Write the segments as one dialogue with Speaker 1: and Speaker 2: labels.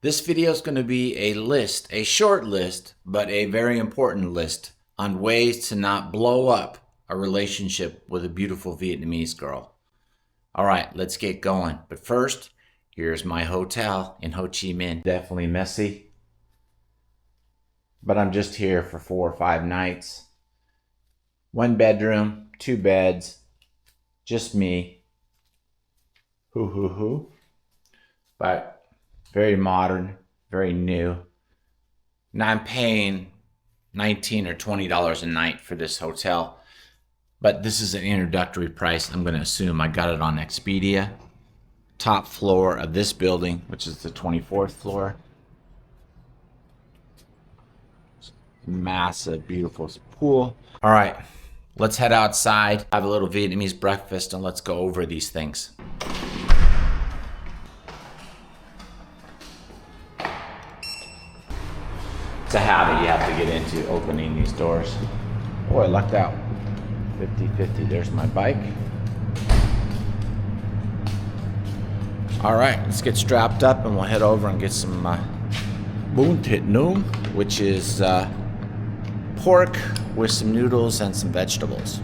Speaker 1: This video is going to be a list, a short list, but a very important list on ways to not blow up a relationship with a beautiful Vietnamese girl. All right, let's get going. But first, here's my hotel in Ho Chi Minh. Definitely messy, but I'm just here for 4 or 5 nights. 1 bedroom, 2 beds, just me. Hoo. But very modern, very new. Now I'm paying $19 or $20 a night for this hotel, but this is an introductory price. I'm going to assume I got it on Expedia. Top floor of this building, which is the 24th floor. Massive, beautiful pool. All right, let's head outside, have a little Vietnamese breakfast, and let's go over these things. It's a habit you have to get into, opening these doors. Oh, I lucked out. 50-50, there's my bike. All right, let's get strapped up and we'll head over and get some bún thịt nướng, which is pork with some noodles and some vegetables.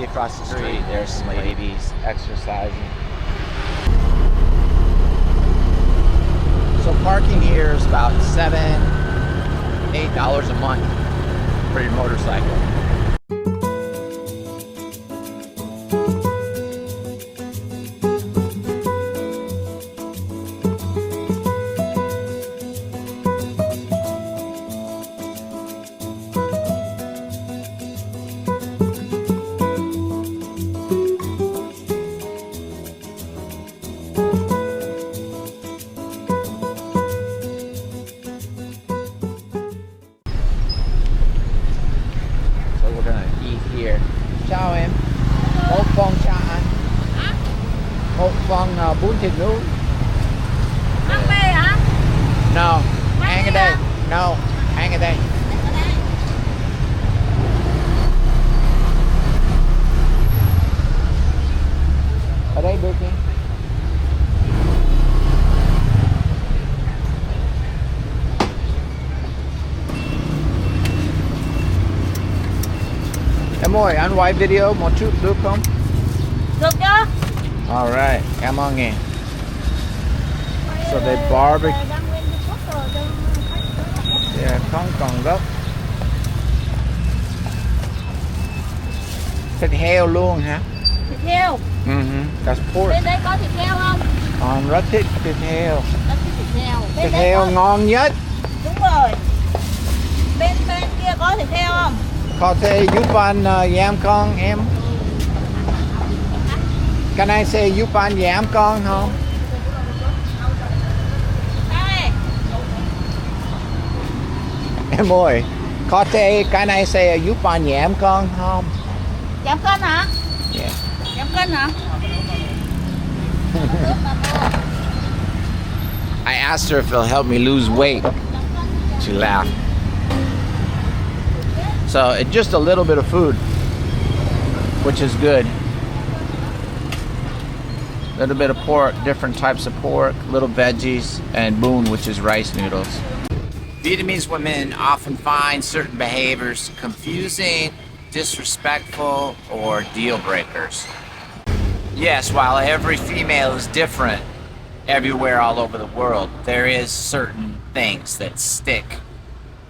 Speaker 1: Across the street, there's some ladies exercising. So parking here is about $7-8 a month for your motorcycle. Here. Chào em. Một phần chả ăn. Một phần bún thịt nướng.
Speaker 2: Ăn bê hả?
Speaker 1: No. Ăn ở đây. No. Ăn ở đây. Ở đây được nhé. Em ơi, ăn quay video một chút được không?
Speaker 2: Được chứ?
Speaker 1: Alright, cảm ơn em. So they barbecue. Yeah, không còn gốc. Thịt heo luôn hả?
Speaker 2: Thịt heo.
Speaker 1: That's pork.
Speaker 2: Bên đây có thịt heo không?
Speaker 1: Rất thích thịt heo.
Speaker 2: Rất thích thịt heo.
Speaker 1: Thịt heo ngon nhất.
Speaker 2: Đúng rồi. Bên kia có thịt heo không?
Speaker 1: Có thể giúp anh giảm con em? Can I say giúp anh giảm con không?
Speaker 2: Đây.
Speaker 1: Em ơi, có thể can I say giúp anh giảm con không?
Speaker 2: Giảm cân hả?
Speaker 1: Yeah.
Speaker 2: Giảm cân hả?
Speaker 1: I asked her if it'll help me lose weight. She laughed. So it's just a little bit of food, which is good. A little bit of pork, different types of pork, little veggies, and bún, which is rice noodles. Vietnamese women often find certain behaviors confusing, disrespectful, or deal breakers. Yes, while every female is different everywhere all over the world, there is certain things that stick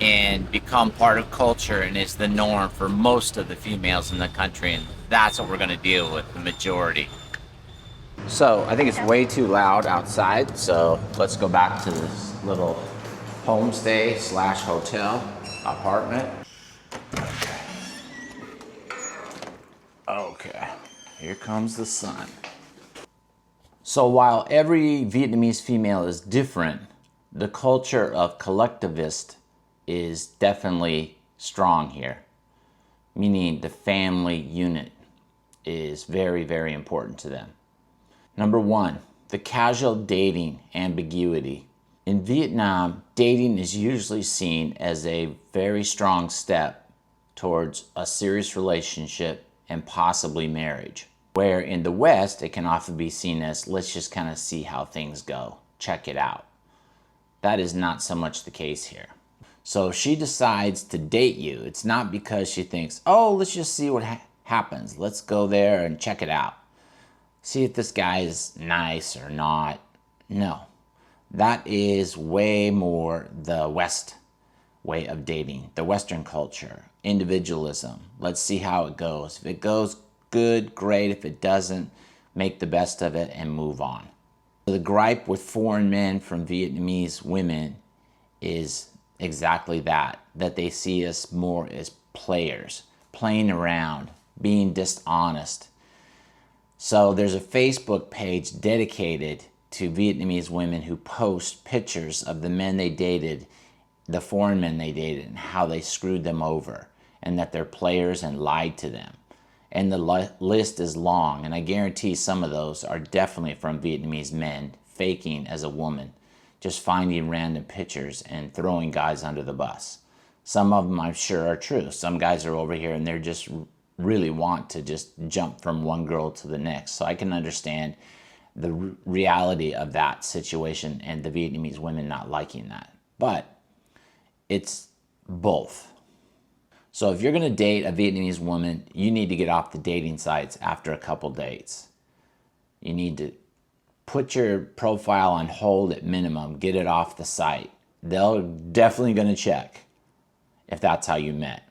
Speaker 1: and become part of culture and is the norm for most of the females in the country, and that's what we're going to deal with, the majority. So I think it's way too loud outside, so let's go back to this little homestay / hotel apartment. Okay, here comes the sun. So while every Vietnamese female is different, the culture of collectivist is definitely strong here, meaning the family unit is very, very important to them. Number one, The casual dating ambiguity. In Vietnam, dating is usually seen as a very strong step towards a serious relationship and possibly marriage. Where in the West, it can often be seen as, let's just kind of see how things go, check it out. That is not so much the case here. So if she decides to date you, it's not because she thinks, oh, let's just see what happens. Let's go there and check it out. See if this guy is nice or not. No, that is way more the West way of dating, the Western culture, individualism. Let's see how it goes. If it goes good, great. If it doesn't, make the best of it and move on. The gripe with foreign men from Vietnamese women is exactly that they see us more as players, playing around, being dishonest. So there's a Facebook page dedicated to Vietnamese women who post pictures of the men they dated, the foreign men they dated, and how they screwed them over, and that they're players and lied to them. And the list is long, and I guarantee some of those are definitely from Vietnamese men faking as a woman, just finding random pictures and throwing guys under the bus. Some of them I'm sure are true. Some guys are over here and they're just really want to just jump from one girl to the next. So I can understand the reality of that situation and the Vietnamese women not liking that. But it's both. So if you're going to date a Vietnamese woman, you need to get off the dating sites after a couple dates. You need to put your profile on hold at minimum, get it off the site. They're definitely going to check if that's how you met.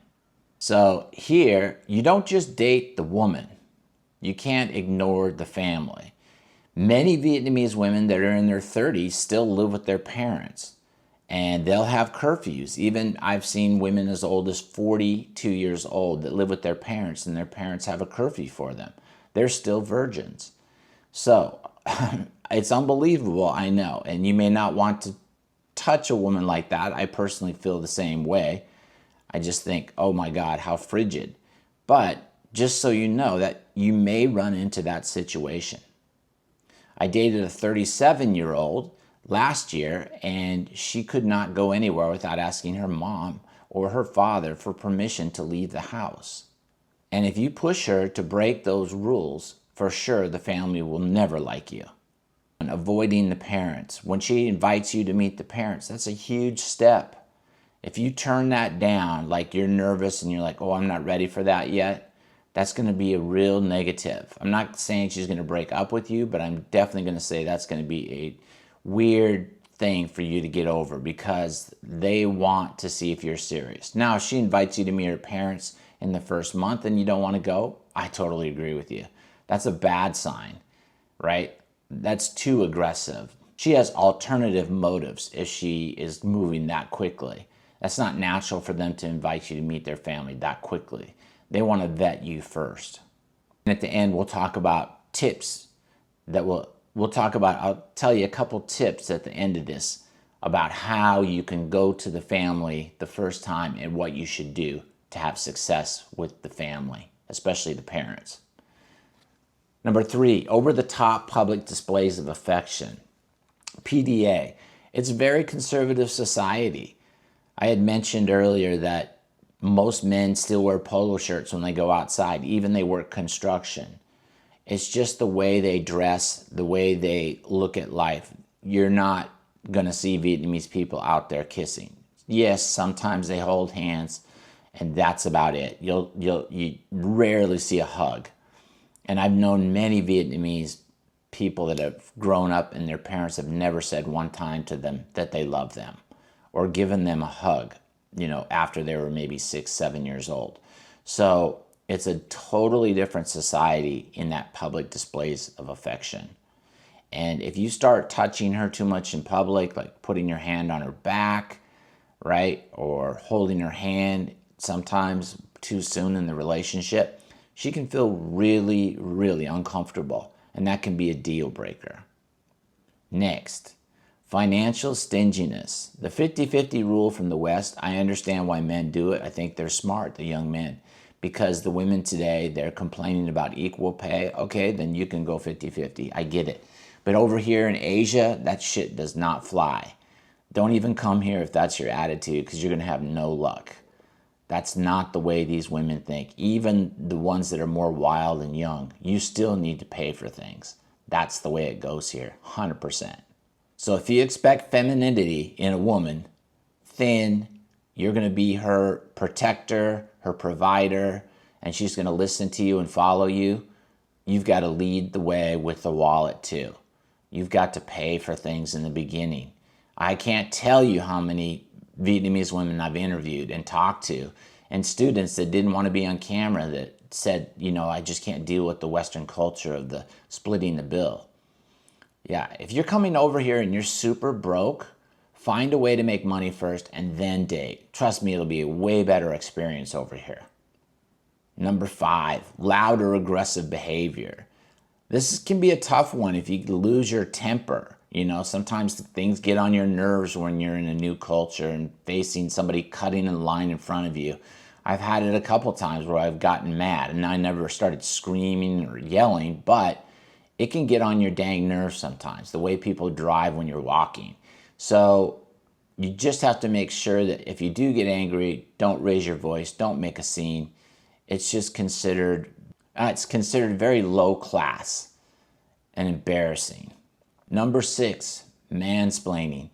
Speaker 1: So here, you don't just date the woman. You can't ignore the family. Many Vietnamese women that are in their 30s still live with their parents. And they'll have curfews. Even I've seen women as old as 42 years old that live with their parents, and their parents have a curfew for them. They're still virgins. So it's unbelievable, I know. And you may not want to touch a woman like that. I personally feel the same way. I just think, oh my God, how frigid. But just so you know that you may run into that situation. I dated a 37-year-old last year, and she could not go anywhere without asking her mom or her father for permission to leave the house. And if you push her to break those rules, for sure the family will never like you. And avoiding the parents. When she invites you to meet the parents, that's a huge step. If you turn that down, like you're nervous and you're like, oh, I'm not ready for that yet, that's going to be a real negative. I'm not saying she's going to break up with you, but I'm definitely going to say that's going to be a weird thing for you to get over, because they want to see if you're serious. Now, if she invites you to meet her parents in the first month and you don't want to go, I totally agree with you. That's a bad sign, right? That's too aggressive. She has alternative motives if she is moving that quickly. That's not natural for them to invite you to meet their family that quickly. They want to vet you first. And at the end, we'll talk about tips that I'll tell you a couple tips at the end of this about how you can go to the family the first time and what you should do to have success with the family, especially the parents. Number 3, over-the-top public displays of affection. PDA. It's a very conservative society. I had mentioned earlier that most men still wear polo shirts when they go outside, even they work construction. It's just the way they dress, the way they look at life. You're not going to see Vietnamese people out there kissing. Yes, sometimes they hold hands, and that's about it. You rarely see a hug. And I've known many Vietnamese people that have grown up and their parents have never said one time to them that they love them or given them a hug, after they were maybe 6, 7 years old. So it's a totally different society in that public displays of affection. And if you start touching her too much in public, like putting your hand on her back, right, or holding her hand sometimes too soon in the relationship, she can feel really, really uncomfortable, and that can be a deal breaker. Next, financial stinginess. The 50-50 rule from the West, I understand why men do it. I think they're smart, the young men. Because the women today, they're complaining about equal pay. Okay, then you can go 50-50. I get it. But over here in Asia, that shit does not fly. Don't even come here if that's your attitude, because you're going to have no luck. That's not the way these women think. Even the ones that are more wild and young, you still need to pay for things. That's the way it goes here, 100%. So if you expect femininity in a woman, thin, you're going to be her protector, her provider, and she's going to listen to you and follow you, you've got to lead the way with the wallet too. You've got to pay for things in the beginning. I can't tell you how many Vietnamese women I've interviewed and talked to, and students that didn't want to be on camera that said, I just can't deal with the Western culture of the splitting the bill. Yeah, if you're coming over here and you're super broke, find a way to make money first and then date. Trust me, it'll be a way better experience over here. Number 5, loud or aggressive behavior. This can be a tough one if you lose your temper. Sometimes things get on your nerves when you're in a new culture and facing somebody cutting in line in front of you. I've had it a couple times where I've gotten mad, and I never started screaming or yelling, but it can get on your dang nerves sometimes, the way people drive when you're walking. So you just have to make sure that if you do get angry, don't raise your voice, don't make a scene. It's just considered very low class and embarrassing. Number 6, mansplaining.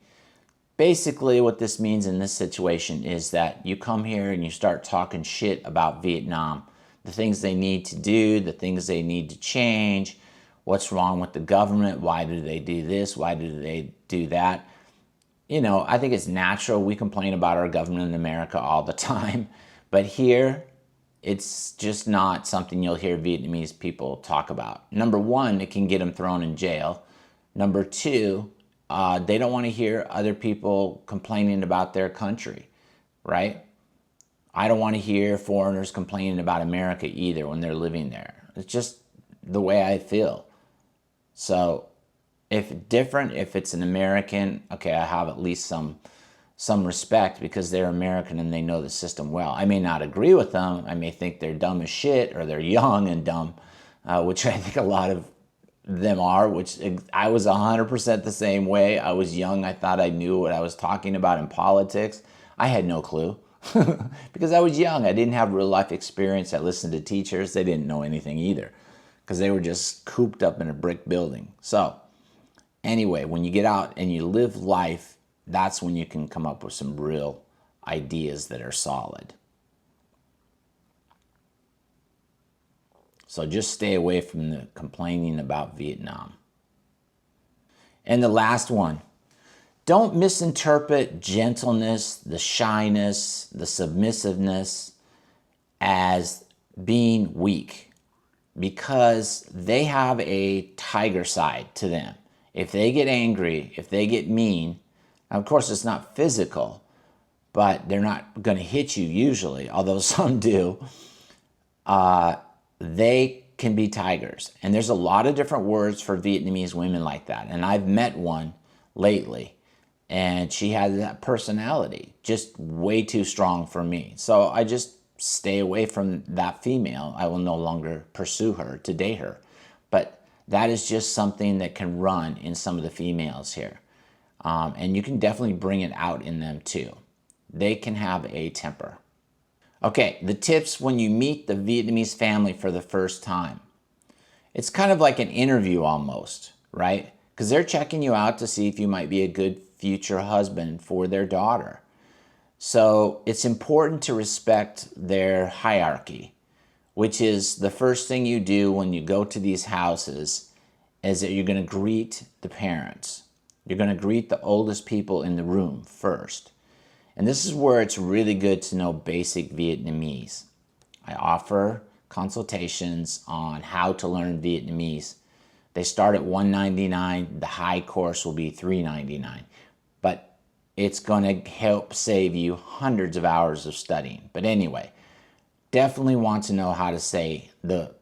Speaker 1: Basically what this means in this situation is that you come here and you start talking shit about Vietnam, the things they need to do, the things they need to change, what's wrong with the government, why do they do this, why do they do that. I think it's natural. We complain about our government in America all the time, but here it's just not something you'll hear Vietnamese people talk about. Number 1, it can get them thrown in jail. Number 2, they don't want to hear other people complaining about their country, right? I don't want to hear foreigners complaining about America either when they're living there. It's just the way I feel. So if it's an American, okay, I have at least some respect because they're American and they know the system well. I may not agree with them. I may think they're dumb as shit or they're young and dumb, which I think a lot of them are, which I was 100% the same way. I was young. I thought I knew what I was talking about in politics. I had no clue because I was young. I didn't have real life experience. I listened to teachers. They didn't know anything either because they were just cooped up in a brick building. So anyway, when you get out and you live life, that's when you can come up with some real ideas that are solid. So just stay away from the complaining about Vietnam. And the last one, don't misinterpret gentleness, the shyness, the submissiveness as being weak, because they have a tiger side to them. If they get angry, if they get mean, of course it's not physical, but they're not going to hit you usually, although some do. They can be tigers. And there's a lot of different words for Vietnamese women like that. And I've met one lately, and she had that personality, just way too strong for me. So I just stay away from that female. I will no longer pursue her to date her. But that is just something that can run in some of the females here. And you can definitely bring it out in them too. They can have a temper. Okay, the tips when you meet the Vietnamese family for the first time. It's kind of like an interview almost, right? Because they're checking you out to see if you might be a good future husband for their daughter. So it's important to respect their hierarchy, which is the first thing you do when you go to these houses is that you're going to greet the parents. You're going to greet the oldest people in the room first. And this is where it's really good to know basic Vietnamese. I offer consultations on how to learn Vietnamese. They start at $199. The high course will be $399. But it's going to help save you hundreds of hours of studying. But anyway, definitely want to know how to say the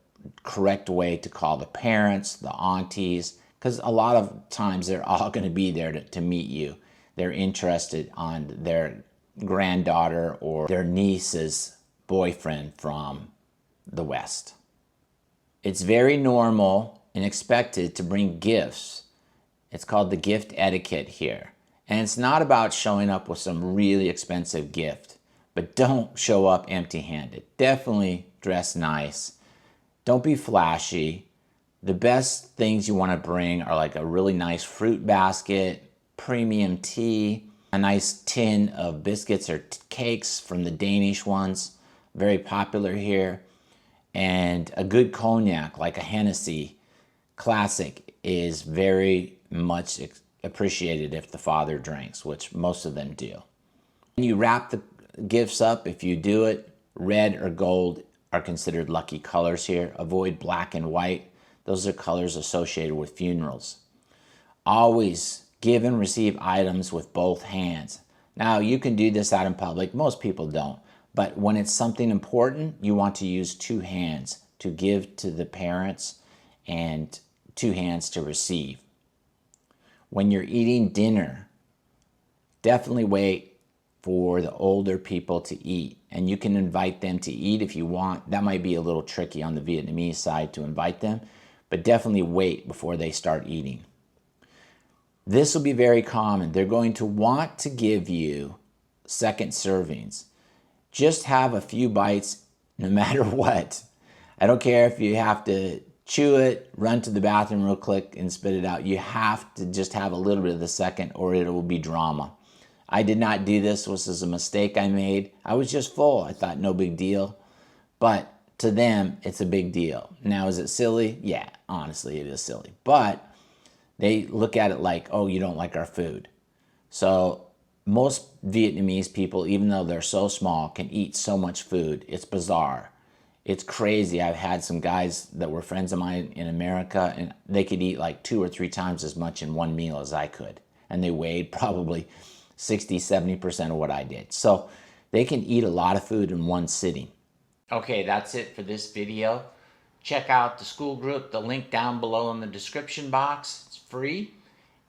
Speaker 1: correct way to call the parents, the aunties, because a lot of times they're all going to be there to meet you. They're interested on their granddaughter or their niece's boyfriend from the West. It's very normal and expected to bring gifts It's called the gift etiquette here. And it's not about showing up with some really expensive gift, but don't show up empty-handed. Definitely dress nice. Don't be flashy. The best things you want to bring are like a really nice fruit basket, premium tea, a nice tin of biscuits or cakes from the Danish ones, very popular here, and a good cognac like a Hennessy Classic is very much appreciated if the father drinks, which most of them do. When you wrap the gifts up, if you do it, red or gold are considered lucky colors here. Avoid black and white. Those are colors associated with funerals. Always give and receive items with both hands. Now, you can do this out in public. Most people don't. But when it's something important, you want to use two hands to give to the parents and two hands to receive. When you're eating dinner, definitely wait for the older people to eat. And you can invite them to eat if you want. That might be a little tricky on the Vietnamese side to invite them, but definitely wait before they start eating. This will be very common. They're going to want to give you second servings. Just have a few bites no matter what. I don't care if you have to chew it, run to the bathroom real quick and spit it out. You have to just have a little bit of the second or it will be drama. I did not do this. This was a mistake I made. I was just full. I thought no big deal. But to them, it's a big deal. Now, is it silly? Yeah, honestly, it is silly. But they look at it like, oh, you don't like our food. So most Vietnamese people, even though they're so small, can eat so much food. It's bizarre. It's crazy. I've had some guys that were friends of mine in America, and they could eat like 2 or 3 times as much in one meal as I could. And they weighed probably 60, 70% of what I did. So they can eat a lot of food in one sitting. Okay, that's it for this video. Check out the Skool Group, the link down below in the description box. It's free.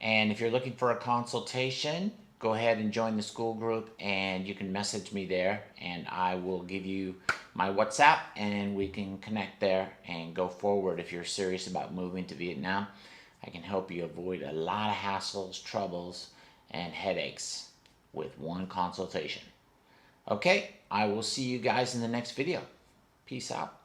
Speaker 1: And if you're looking for a consultation, go ahead and join the Skool Group and you can message me there and I will give you my WhatsApp and we can connect there and go forward. If you're serious about moving to Vietnam, I can help you avoid a lot of hassles, troubles, and headaches with one consultation. Okay, I will see you guys in the next video. Peace out.